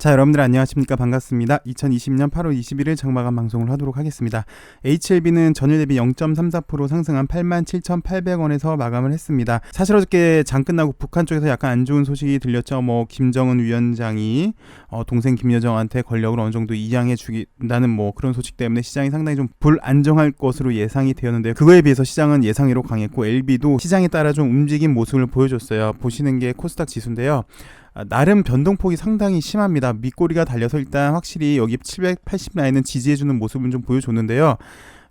자, 여러분들 안녕하십니까? 반갑습니다. 2020년 8월 21일 장마감 방송을 하도록 하겠습니다. HLB는 전일 대비 0.34% 상승한 87,800원에서 마감을 했습니다. 사실 어저께 장 끝나고 북한 쪽에서 약간 안 좋은 소식이 들렸죠. 김정은 위원장이 동생 김여정한테 권력을 어느 정도 이양해 주긴다는 그런 소식 때문에 시장이 상당히 좀 불안정할 것으로 예상이 되었는데요. 그거에 비해서 시장은 예상외로 강했고 LB도 시장에 따라 좀 움직인 모습을 보여줬어요. 보시는 게 코스닥 지수인데요. 나름 변동폭이 상당히 심합니다. 밑꼬리가 달려서 일단 확실히 여기 780 라인은 지지해주는 모습은 좀 보여줬는데요.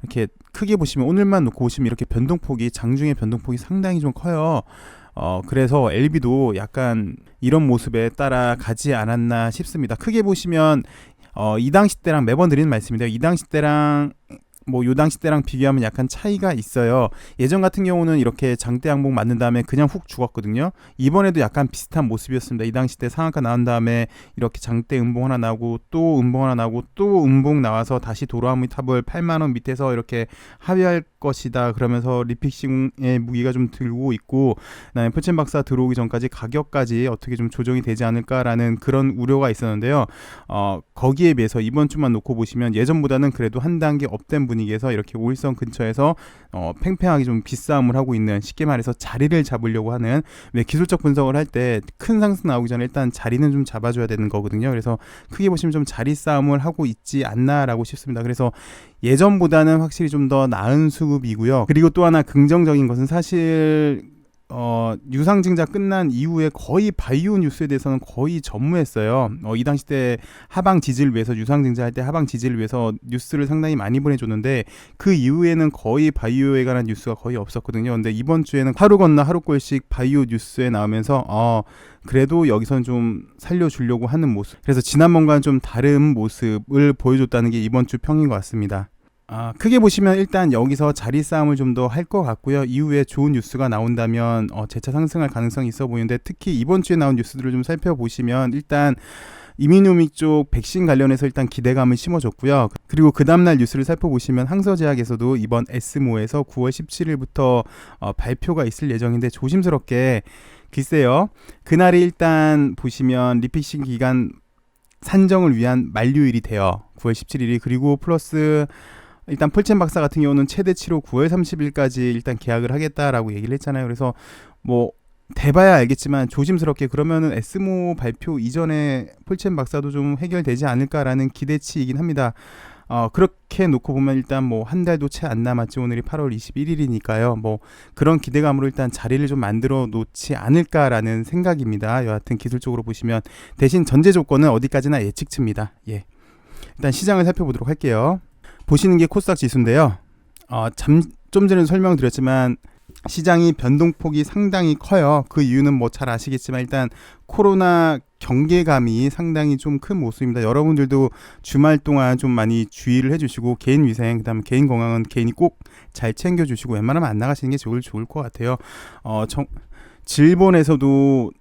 이렇게 크게 보시면 오늘만 놓고 보시면 이렇게 변동폭이 장중의 변동폭이 상당히 좀 커요. 그래서 LB도 약간 이런 모습에 따라 가지 않았나 싶습니다. 크게 보시면 이 당시 때랑 매번 드리는 말씀인데요. 이 당시 때랑 요 당시 때랑 비교하면 약간 차이가 있어요. 예전 같은 경우는 이렇게 장대 양봉 맞는 다음에 그냥 훅 죽었거든요. 이번에도 약간 비슷한 모습이었습니다. 이 당시 때 상한가 나온 다음에 이렇게 장대 음봉 하나 나오고 또 음봉 하나 나오고 또 음봉 나와서 다시 도로아미 탑을 8만원 밑에서 이렇게 합의할 것이다 그러면서 리픽싱의 무기가 좀 들고 있고, 그다음에 푸첸 박사 들어오기 전까지 가격까지 어떻게 좀 조정이 되지 않을까라는 그런 우려가 있었는데요. 거기에 비해서 이번 주만 놓고 보시면 예전보다는 그래도 한 단계 업된 분위기에서 이렇게 5일선 근처에서 팽팽하게 좀 빗싸움을 하고 있는, 쉽게 말해서 자리를 잡으려고 하는, 왜 기술적 분석을 할 때 큰 상승 나오기 전에 일단 자리는 좀 잡아줘야 되는 거거든요. 그래서 크게 보시면 좀 자리 싸움을 하고 있지 않나라고 싶습니다. 그래서 예전보다는 확실히 좀 더 나은 수급이고요. 그리고 또 하나 긍정적인 것은 사실 유상증자 끝난 이후에 거의 바이오 뉴스에 대해서는 거의 전무했어요. 이 당시 때 하방 지지를 위해서, 유상증자 할 때 하방 지지를 위해서 뉴스를 상당히 많이 보내줬는데 그 이후에는 거의 바이오에 관한 뉴스가 거의 없었거든요. 근데 이번 주에는 하루 건너 하루꼴씩 바이오 뉴스에 나오면서 그래도 여기선 좀 살려주려고 하는 모습, 그래서 지난번과는 좀 다른 모습을 보여줬다는 게 이번 주 평인 것 같습니다. 크게 보시면 일단 여기서 자리 싸움을 좀 더 할 것 같고요. 이후에 좋은 뉴스가 나온다면 재차 상승할 가능성이 있어 보이는데, 특히 이번 주에 나온 뉴스들을 좀 살펴보시면 일단 이민오믹 쪽 백신 관련해서 일단 기대감을 심어줬고요. 그리고 그 다음날 뉴스를 살펴보시면 항서제약에서도 이번 에스모에서 9월 17일부터 발표가 있을 예정인데, 조심스럽게 글쎄요, 그날이 일단 보시면 리픽싱 기간 산정을 위한 만료일이 돼요. 9월 17일이. 그리고 플러스 일단 폴첸 박사 같은 경우는 최대치로 9월 30일까지 일단 계약을 하겠다라고 얘기를 했잖아요. 그래서 돼봐야 알겠지만 조심스럽게 그러면은 에스모 발표 이전에 폴첸 박사도 좀 해결되지 않을까라는 기대치이긴 합니다. 그렇게 놓고 보면 일단 한 달도 채 안 남았지. 오늘이 8월 21일이니까요. 그런 기대감으로 일단 자리를 좀 만들어 놓지 않을까라는 생각입니다. 여하튼 기술적으로 보시면, 대신 전제 조건은 어디까지나 예측치입니다. 예. 일단 시장을 살펴보도록 할게요. 보시는 게 코스닥 지수인데요. 좀 전에 설명드렸지만 시장이 변동폭이 상당히 커요. 그 이유는 잘 아시겠지만 일단 코로나 경계감이 상당히 좀 큰 모습입니다. 여러분들도 주말 동안 좀 많이 주의를 해주시고, 개인 위생, 그다음 개인 건강은 개인이 꼭 잘 챙겨주시고 웬만하면 안 나가시는 게 좋을 것 같아요. 질본에서도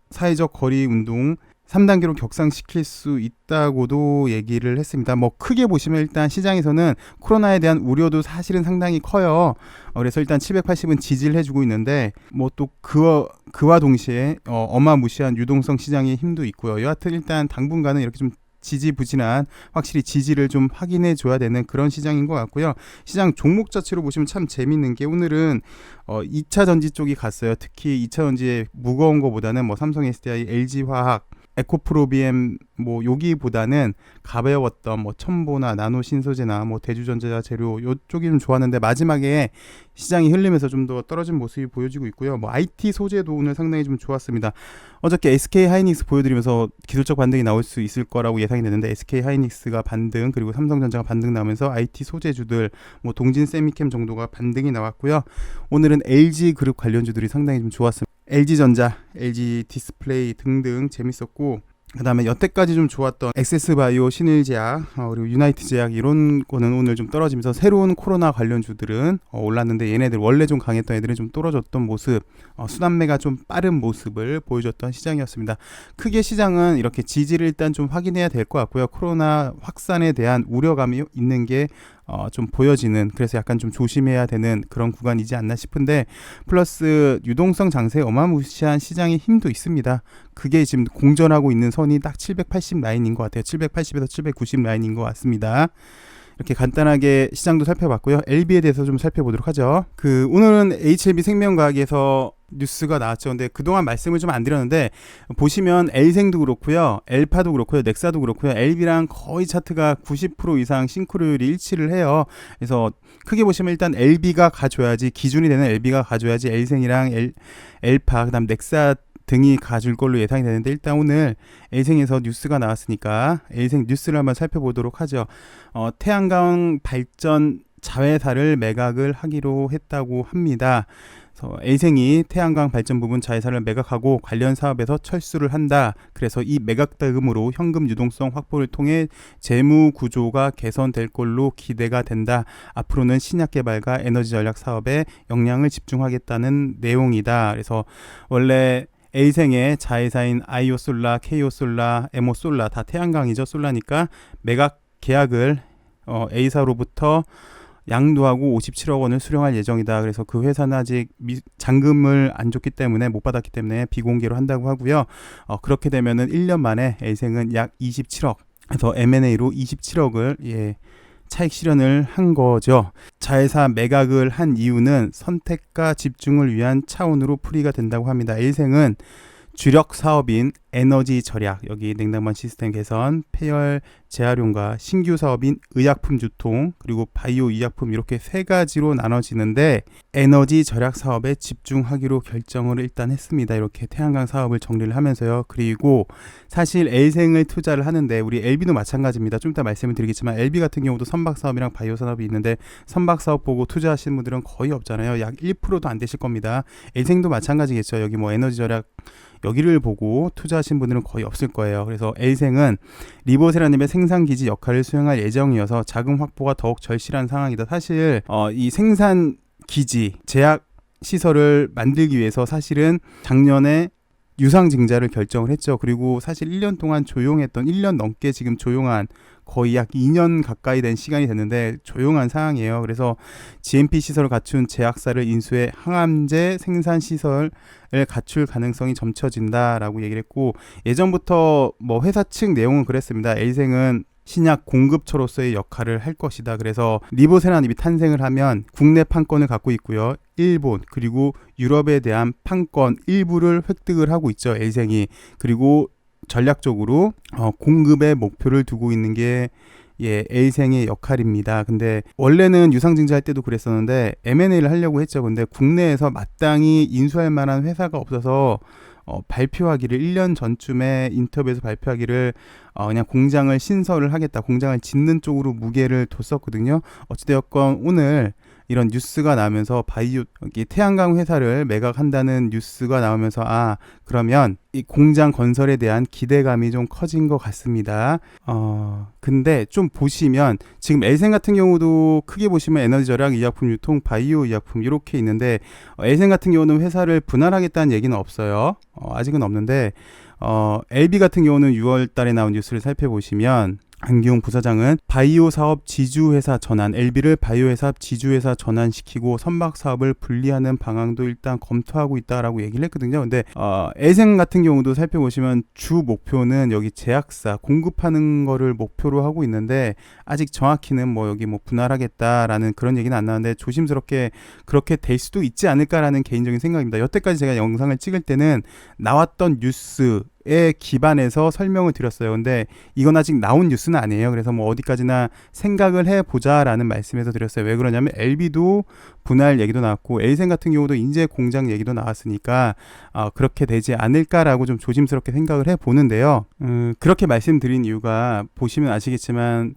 사회적 거리 운동 3단계로 격상시킬 수 있다고도 얘기를 했습니다. 크게 보시면 일단 시장에서는 코로나에 대한 우려도 사실은 상당히 커요. 그래서 일단 780은 지지를 해주고 있는데, 또 그와 동시에 어마무시한 유동성 시장의 힘도 있고요. 여하튼 일단 당분간은 이렇게 좀 지지부진한, 확실히 지지를 좀 확인해 줘야 되는 그런 시장인 것 같고요. 시장 종목 자체로 보시면 참 재밌는 게, 오늘은 2차 전지 쪽이 갔어요. 특히 2차 전지에 무거운 거보다는 삼성 SDI, LG화학, 에코프로비엠 여기보다는 가벼웠던 첨보나 나노신소재나 대주전자 재료 요쪽이 좀 좋았는데, 마지막에 시장이 흘리면서 좀 더 떨어진 모습이 보여지고 있고요. IT 소재도 오늘 상당히 좀 좋았습니다. 어저께 SK 하이닉스 보여드리면서 기술적 반등이 나올 수 있을 거라고 예상이 됐는데, SK 하이닉스가 반등, 그리고 삼성전자가 반등 나오면서 IT 소재주들 동진 세미캠 정도가 반등이 나왔고요. 오늘은 LG 그룹 관련주들이 상당히 좀 좋았습니다. LG전자, LG 디스플레이 등등 재밌었고, 그 다음에 여태까지 좀 좋았던 엑세스바이오, 신일제약, 그리고 유나이트제약 이런 거는 오늘 좀 떨어지면서, 새로운 코로나 관련주들은 올랐는데 얘네들 원래 좀 강했던 애들은 좀 떨어졌던 모습, 순환매가 좀 빠른 모습을 보여줬던 시장이었습니다. 크게 시장은 이렇게 지지를 일단 좀 확인해야 될 것 같고요. 코로나 확산에 대한 우려감이 있는 게 좀 보여지는, 그래서 약간 좀 조심해야 되는 그런 구간이지 않나 싶은데, 플러스 유동성 장세에 어마무시한 시장의 힘도 있습니다. 그게 지금 공전하고 있는 선이 딱 780 라인인 것 같아요. 780에서 790 라인인 것 같습니다. 이렇게 간단하게 시장도 살펴봤고요. LB에 대해서 좀 살펴보도록 하죠. 오늘은 HLB 생명과학에서 뉴스가 나왔죠. 근데 그동안 말씀을 좀 안 드렸는데, 보시면 L생도 그렇고요, L파도 그렇고요, 넥사도 그렇고요, LB랑 거의 차트가 90% 이상 싱크로율이 일치를 해요. 그래서 크게 보시면 일단 LB가 가줘야지, 기준이 되는 LB가 가줘야지 L생이랑 L파, 그다음 넥사 등이 가줄 걸로 예상이 되는데, 일단 오늘 L생에서 뉴스가 나왔으니까 L생 뉴스를 한번 살펴보도록 하죠. 태양광 발전 자회사를 매각을 하기로 했다고 합니다. L생이 태양광 발전 부분 자회사를 매각하고 관련 사업에서 철수를 한다. 그래서 이 매각 자금으로 현금 유동성 확보를 통해 재무 구조가 개선될 걸로 기대가 된다. 앞으로는 신약 개발과 에너지 전략 사업에 역량을 집중하겠다는 내용이다. 그래서 원래 L생의 자회사인 아이오솔라, 케이오솔라, 에모솔라 다 태양광이죠. 솔라니까 매각 계약을 A사로부터 양도하고 57억 원을 수령할 예정이다. 그래서 그 회사는 아직 잔금을 안 줬기 때문에, 못 받았기 때문에 비공개로 한다고 하고요. 그렇게 되면은 1년 만에 L생은 약 27억, 그래서 M&A로 27억을 차익 실현을 한 거죠. 자회사 매각을 한 이유는 선택과 집중을 위한 차원으로 풀이가 된다고 합니다. L생은 주력 사업인 에너지 절약, 여기 냉난방 시스템 개선, 폐열 재활용과 신규 사업인 의약품 유통, 그리고 바이오 의약품, 이렇게 세 가지로 나눠지는데, 에너지 절약 사업에 집중하기로 결정을 일단 했습니다. 이렇게 태양광 사업을 정리를 하면서요. 그리고 사실 L생을 투자를 하는데, 우리 LB도 마찬가지입니다. 좀 이따 말씀을 드리겠지만 LB 같은 경우도 선박 사업이랑 바이오 산업이 있는데, 선박 사업 보고 투자하시는 분들은 거의 없잖아요. 약 1%도 안 되실 겁니다. L생도 마찬가지겠죠. 여기 뭐 에너지 절약 여기를 보고 투자하신 분들은 거의 없을 거예요. 그래서 L생은 리보세라님의 생산기지 역할을 수행할 예정이어서 자금 확보가 더욱 절실한 상황이다. 사실 이 생산기지 제약 시설을 만들기 위해서 사실은 작년에 유상증자를 결정을 했죠. 그리고 사실 1년 동안 조용했던, 1년 넘게 지금 조용한, 거의 약 2년 가까이 된 시간이 됐는데 조용한 상황이에요. 그래서 GMP 시설을 갖춘 제약사를 인수해 항암제 생산 시설을 갖출 가능성이 점쳐진다라고 얘기를 했고, 예전부터 뭐 회사 측 내용은 그랬습니다. L생은 신약 공급처로서의 역할을 할 것이다. 그래서 리보세라닙이 탄생을 하면 국내 판권을 갖고 있고요. 일본 그리고 유럽에 대한 판권 일부를 획득을 하고 있죠. L생이. 그리고 전략적으로 공급의 목표를 두고 있는 게 L생의 역할입니다. 근데 원래는 유상증자할 때도 그랬었는데 M&A를 하려고 했죠. 근데 국내에서 마땅히 인수할 만한 회사가 없어서 발표하기를 1년 전쯤에 인터뷰에서 발표하기를 그냥 공장을 신설을 하겠다, 공장을 짓는 쪽으로 무게를 뒀었거든요. 어찌되었건 오늘 이런 뉴스가 나오면서 바이오 태양광 회사를 매각한다는 뉴스가 나오면서 그러면 이 공장 건설에 대한 기대감이 좀 커진 것 같습니다. 근데 좀 보시면 지금 L생 같은 경우도 크게 보시면 에너지 절약, 의약품 유통, 바이오 의약품 이렇게 있는데, L생 같은 경우는 회사를 분할하겠다는 얘기는 없어요. 아직은 없는데, LB 같은 경우는 6월 달에 나온 뉴스를 살펴보시면 안기용 부사장은 바이오 사업 지주회사 전환, LB를 바이오 사업 지주회사 전환시키고 선박 사업을 분리하는 방향도 일단 검토하고 있다라고 얘기를 했거든요. 근데 L생 같은 경우도 살펴보시면 주 목표는 여기 제약사 공급하는 거를 목표로 하고 있는데, 아직 정확히는 여기 분할하겠다라는 그런 얘기는 안 나왔는데, 조심스럽게 그렇게 될 수도 있지 않을까라는 개인적인 생각입니다. 여태까지 제가 영상을 찍을 때는 나왔던 뉴스에 기반해서 설명을 드렸어요. 근데 이건 아직 나온 뉴스는 아니에요. 그래서 어디까지나 생각을 해보자라는 말씀에서 드렸어요. 왜 그러냐면 LB도 분할 얘기도 나왔고, L생 같은 경우도 인재 공장 얘기도 나왔으니까 그렇게 되지 않을까라고 좀 조심스럽게 생각을 해보는데요. 그렇게 말씀드린 이유가 보시면 아시겠지만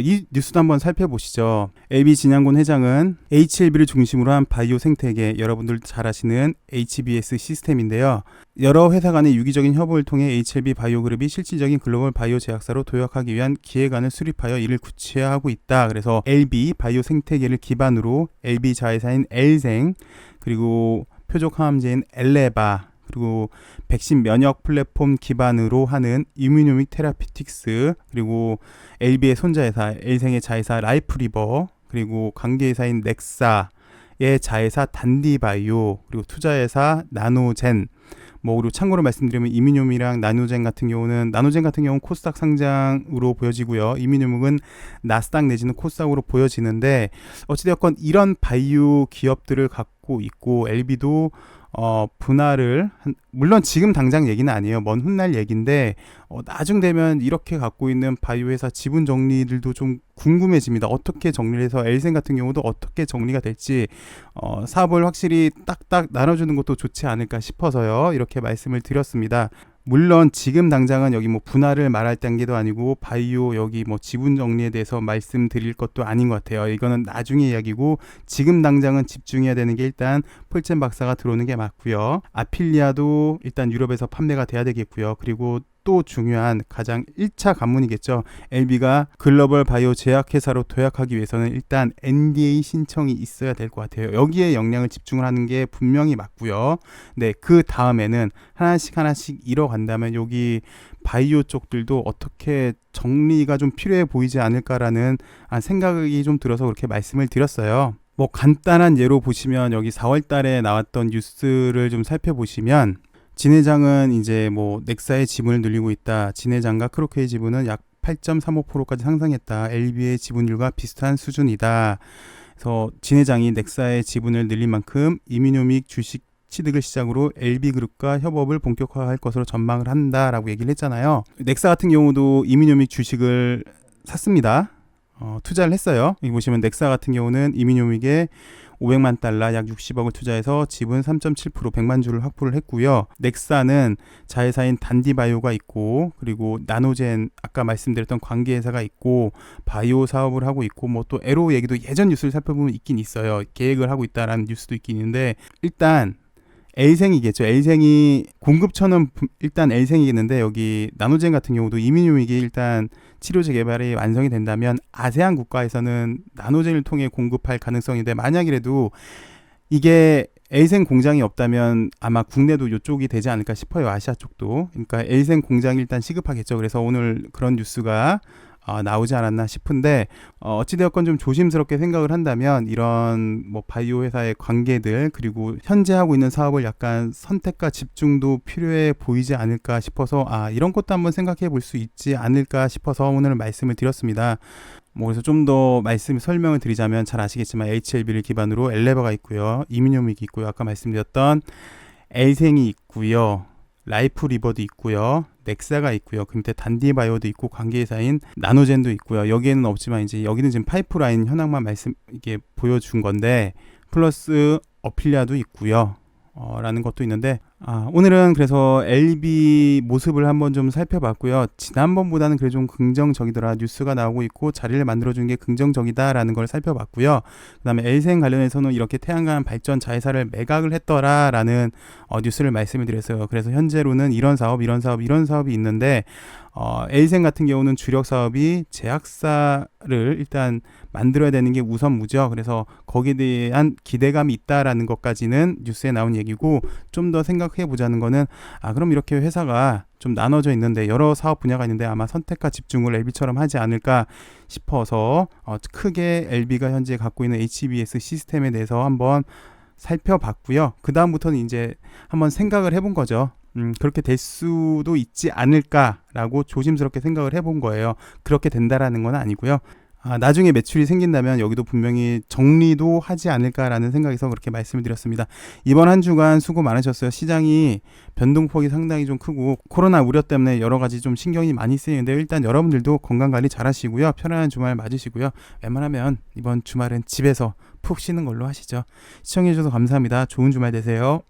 이 뉴스도 한번 살펴보시죠. AB 진양곤 회장은 HLB를 중심으로 한 바이오 생태계, 여러분들 잘 아시는 HBS 시스템인데요. 여러 회사 간의 유기적인 협업을 통해 HLB 바이오 그룹이 실질적인 글로벌 바이오 제약사로 도약하기 위한 기획안을 수립하여 이를 구체화하고 있다. 그래서 LB 바이오 생태계를 기반으로 LB 자회사인 L생, 그리고 표적 항암제인 엘레바, 그리고 백신 면역 플랫폼 기반으로 하는 이뮤노믹 테라피틱스, 그리고 LB의 손자회사 엘생의 자회사 라이프리버, 그리고 관계회사인 넥사의 자회사 단디바이오, 그리고 투자회사 나노젠. 그리고 참고로 말씀드리면 이뮤노믹이랑 나노젠 같은 경우는 코스닥 상장으로 보여지고요. 이뮤노믹은 나스닥 내지는 코스닥으로 보여지는데, 어찌되었건 이런 바이오 기업들을 갖고 있고 LB도 분할을 물론 지금 당장 얘기는 아니에요. 먼 훗날 얘기인데 나중 되면 이렇게 갖고 있는 바이오 회사 지분 정리들도 좀 궁금해집니다. 어떻게 정리를 해서 엘센 같은 경우도 어떻게 정리가 될지 사업을 확실히 딱딱 나눠주는 것도 좋지 않을까 싶어서요. 이렇게 말씀을 드렸습니다. 물론 지금 당장은 여기 분할을 말할 단계도 아니고 바이오 여기 지분 정리에 대해서 말씀드릴 것도 아닌 것 같아요. 이거는 나중에 이야기고 지금 당장은 집중해야 되는 게 일단 폴첸 박사가 들어오는 게 맞고요. 아필리아도 일단 유럽에서 판매가 돼야 되겠고요. 그리고 또 중요한 가장 1차 관문이겠죠. LB가 글로벌 바이오 제약회사로 도약하기 위해서는 일단 NDA 신청이 있어야 될 것 같아요. 여기에 역량을 집중을 하는 게 분명히 맞고요. 네, 그 다음에는 하나씩 이뤄간다면 여기 바이오 쪽들도 어떻게 정리가 좀 필요해 보이지 않을까라는 생각이 좀 들어서 그렇게 말씀을 드렸어요. 간단한 예로 보시면 여기 4월 달에 나왔던 뉴스를 좀 살펴보시면 진 회장은 이제 넥사의 지분을 늘리고 있다. 진 회장과 크로크의 지분은 약 8.35%까지 상승했다. LB의 지분율과 비슷한 수준이다. 그래서 진 회장이 넥사의 지분을 늘린 만큼 이뮤노믹 주식 취득을 시작으로 LB그룹과 협업을 본격화할 것으로 전망을 한다라고 얘기를 했잖아요. 넥사 같은 경우도 이뮤노믹 주식을 샀습니다. 투자를 했어요. 여기 보시면 넥사 같은 경우는 이뮤노믹에 500만 달러 약 60억을 투자해서 지분 3.7% 100만 주를 확보를 했고요. 넥사는 자회사인 단디바이오가 있고, 그리고 나노젠 아까 말씀드렸던 관계회사가 있고, 바이오 사업을 하고 있고, 또 에로 얘기도 예전 뉴스를 살펴보면 있긴 있어요. 계획을 하고 있다라는 뉴스도 있긴 있는데, 일단 엘생이겠죠. 엘생이 공급처는 일단 엘생이겠는데, 여기 나노젠 같은 경우도 이뮤노믹이 일단 치료제 개발이 완성이 된다면 아세안 국가에서는 나노젠을 통해 공급할 가능성인데, 만약이라도 이게 엘생 공장이 없다면 아마 국내도 이쪽이 되지 않을까 싶어요. 아시아 쪽도. 그러니까 엘생 공장이 일단 시급하겠죠. 그래서 오늘 그런 뉴스가 나오지 않았나 싶은데, 어찌되었건 좀 조심스럽게 생각을 한다면 이런 바이오 회사의 관계들, 그리고 현재 하고 있는 사업을 약간 선택과 집중도 필요해 보이지 않을까 싶어서 이런 것도 한번 생각해 볼 수 있지 않을까 싶어서 오늘 말씀을 드렸습니다. 그래서 좀 더 설명을 드리자면 잘 아시겠지만 HLB를 기반으로 엘레버가 있고요. 이뮤노믹이 있고요. 아까 말씀드렸던 엘생이 있고요. 라이프리버도 있고요. 넥사가 있고요. 그 밑에 단디바이오도 있고, 관계회사인 나노젠도 있고요. 여기에는 없지만 이제 여기는 지금 파이프라인 현황만 이게 보여준 건데, 플러스 어필리아도 있고요. 라는 것도 있는데, 오늘은 그래서 LB 모습을 한번 좀 살펴봤고요. 지난번보다는 그래도 좀 긍정적이더라. 뉴스가 나오고 있고 자리를 만들어주는 게 긍정적이다라는 걸 살펴봤고요. 그 다음에 엘생 관련해서는 이렇게 태양광 발전 자회사를 매각을 했더라라는 뉴스를 말씀을 드렸어요. 그래서 현재로는 이런 사업이 있는데, 엘생 같은 경우는 주력 사업이 제약사를 일단 만들어야 되는 게 우선무죠. 그래서 거기에 대한 기대감이 있다라는 것까지는 뉴스에 나온 얘기고, 좀 더 생각해 보자는 거는 그럼 이렇게 회사가 좀 나눠져 있는데 여러 사업 분야가 있는데 아마 선택과 집중을 LB처럼 하지 않을까 싶어서 크게 LB가 현재 갖고 있는 HBS 시스템에 대해서 한번 살펴봤고요. 그 다음부터는 이제 한번 생각을 해본 거죠. 그렇게 될 수도 있지 않을까라고 조심스럽게 생각을 해본 거예요. 그렇게 된다라는 건 아니고요. 나중에 매출이 생긴다면 여기도 분명히 정리도 하지 않을까라는 생각에서 그렇게 말씀을 드렸습니다. 이번 한 주간 수고 많으셨어요. 시장이 변동폭이 상당히 좀 크고 코로나 우려 때문에 여러 가지 좀 신경이 많이 쓰이는데, 일단 여러분들도 건강관리 잘 하시고요. 편안한 주말 맞으시고요. 웬만하면 이번 주말은 집에서 푹 쉬는 걸로 하시죠. 시청해주셔서 감사합니다. 좋은 주말 되세요.